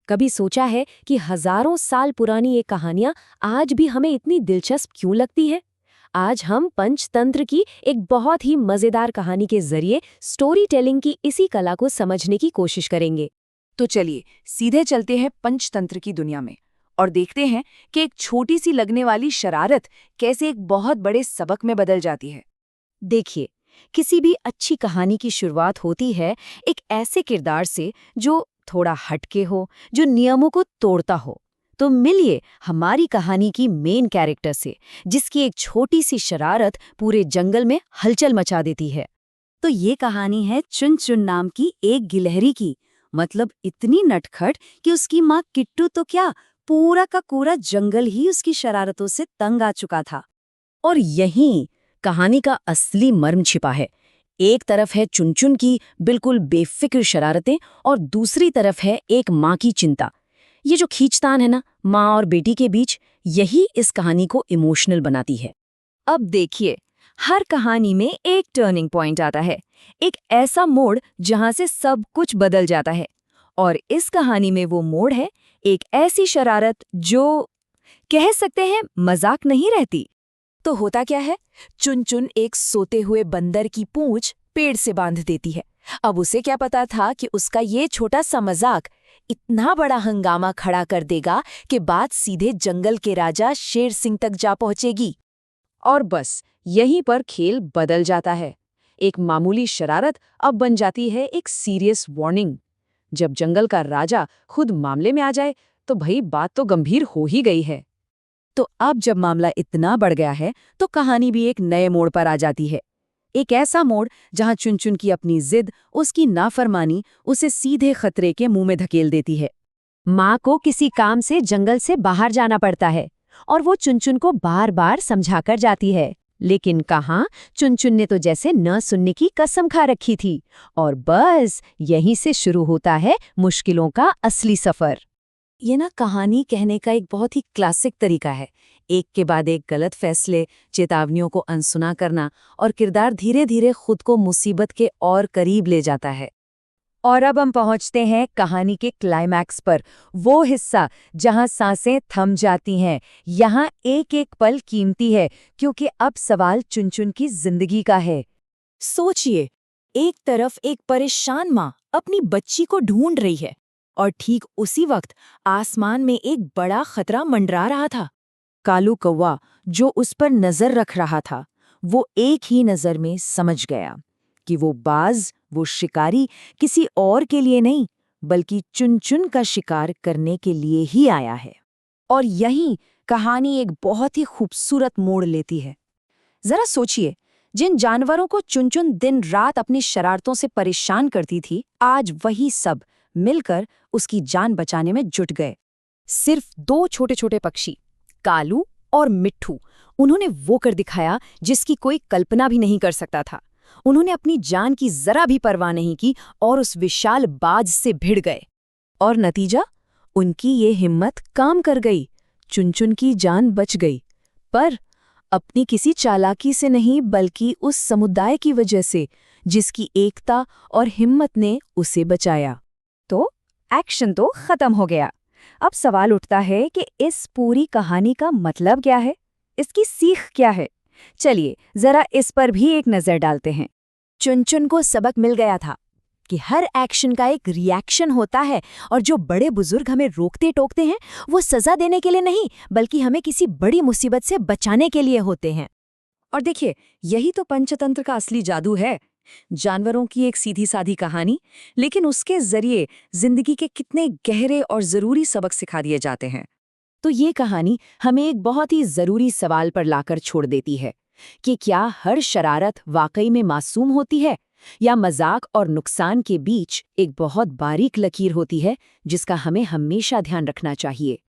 कभी सोचा है कि हजारों साल पुरानी ये कहानियां आज भी हमें इतनी दिलचस्प क्यों लगती है? आज हम पंचतंत्र की एक बहुत ही मजेदार कहानी के जरिए स्टोरी टेलिंग की इसी कला को समझने की कोशिश करेंगे। तो चलिए सीधे चलते हैं पंचतंत्र की दुनिया में और देखते हैं कि एक छोटी सी लगने वाली शरारत कैसे एक बहुत बड़े सबक में बदल जाती है। देखिए, किसी भी अच्छी कहानी की शुरुआत होती है एक ऐसे किरदार से जो थोड़ा हटके हो, जो नियमों को तोड़ता हो। तो मिलिए हमारी कहानी की मेन कैरेक्टर से, जिसकी एक छोटी सी शरारत पूरे जंगल में हलचल मचा देती है। तो ये कहानी है चुन चुन नाम की एक गिलहरी की। मतलब इतनी नटखट कि उसकी माँ किट्टू तो क्या, पूरा का पूरा जंगल ही उसकी शरारतों से तंग आ चुका था। और यहीं कहानी का असली मर्म छिपा है। एक तरफ है चुनचुन की बिल्कुल बेफिक्र शरारतें और दूसरी तरफ है एक माँ की चिंता। ये जो खींचतान है ना माँ और बेटी के बीच, यही इस कहानी को इमोशनल बनाती है। अब देखिए, हर कहानी में एक टर्निंग पॉइंट आता है, एक ऐसा मोड़ जहां से सब कुछ बदल जाता है। और इस कहानी में वो मोड़ है एक ऐसी शरारत जो कह सकते हैं मजाक नहीं रहती। तो होता क्या है, चुन-चुन एक सोते हुए बंदर की पूंछ पेड़ से बांध देती है। अब उसे क्या पता था कि उसका ये छोटा सा मजाक इतना बड़ा हंगामा खड़ा कर देगा कि बात सीधे जंगल के राजा शेर सिंह तक जा पहुंचेगी। और बस यहीं पर खेल बदल जाता है। एक मामूली शरारत अब बन जाती है एक सीरियस वार्निंग। जब जंगल का राजा खुद मामले में आ जाए तो भाई बात तो गंभीर हो ही गई है। तो अब जब मामला इतना बढ़ गया है तो कहानी भी एक नए मोड़ पर आ जाती है। एक ऐसा मोड़ जहां चुनचुन की अपनी जिद, उसकी नाफरमानी उसे सीधे खतरे के मुंह में धकेल देती है। माँ को किसी काम से जंगल से बाहर जाना पड़ता है और वो चुनचुन को बार बार समझाकर जाती है, लेकिन कहाँ, चुनचुन ने तो जैसे न सुनने की कसम खा रखी थी। और बस यहीं से शुरू होता है मुश्किलों का असली सफर। ये ना कहानी कहने का एक बहुत ही क्लासिक तरीका है। एक के बाद एक गलत फैसले, चेतावनियों को अनसुना करना और किरदार धीरे धीरे खुद को मुसीबत के और करीब ले जाता है। और अब हम पहुंचते हैं कहानी के क्लाइमैक्स पर, वो हिस्सा जहां सांसें थम जाती हैं। यहाँ एक एक पल कीमती है क्योंकि अब सवाल चुनचुन की जिंदगी का है। सोचिए, एक तरफ एक परेशान माँ अपनी बच्ची को ढूंढ रही है और ठीक उसी वक्त आसमान में एक बड़ा खतरा मंडरा रहा था। कालू कौवा जो उस पर नजर रख रहा था, वो एक ही नजर में समझ गया कि वो बाज, वो शिकारी किसी और के लिए नहीं बल्कि चुन-चुन का शिकार करने के लिए ही आया है। और यहीं कहानी एक बहुत ही खूबसूरत मोड़ लेती है। जरा सोचिए, जिन जानवरों को चुन-चुन दिन रात अपनी शरारतों से परेशान करती थी, आज वही सब मिलकर उसकी जान बचाने में जुट गए। सिर्फ दो छोटे छोटे पक्षी, कालू और मिट्ठू, उन्होंने वो कर दिखाया जिसकी कोई कल्पना भी नहीं कर सकता था। उन्होंने अपनी जान की जरा भी परवाह नहीं की और उस विशाल बाज से भिड़ गए। और नतीजा, उनकी ये हिम्मत काम कर गई। चुनचुन की जान बच गई, पर अपनी किसी चालाकी से नहीं बल्कि उस समुदाय की वजह से जिसकी एकता और हिम्मत ने उसे बचाया। तो एक्शन तो खत्म हो गया। अब सवाल उठता है कि इस पूरी कहानी का मतलब क्या है, इसकी सीख क्या है? चलिए जरा इस पर भी एक नजर डालते हैं। चुनचुन को सबक मिल गया था कि हर एक्शन का एक रिएक्शन होता है और जो बड़े बुजुर्ग हमें रोकते टोकते हैं वो सजा देने के लिए नहीं बल्कि हमें किसी बड़ी मुसीबत से बचाने के लिए होते हैं। और देखिए, यही तो पंचतंत्र का असली जादू है। जानवरों की एक सीधी साधी कहानी, लेकिन उसके जरिए जिंदगी के कितने गहरे और जरूरी सबक सिखा दिए जाते हैं। तो ये कहानी हमें एक बहुत ही जरूरी सवाल पर लाकर छोड़ देती है कि क्या हर शरारत वाकई में मासूम होती है या मजाक और नुकसान के बीच एक बहुत बारीक लकीर होती है जिसका हमें हमेशा ध्यान रखना चाहिए।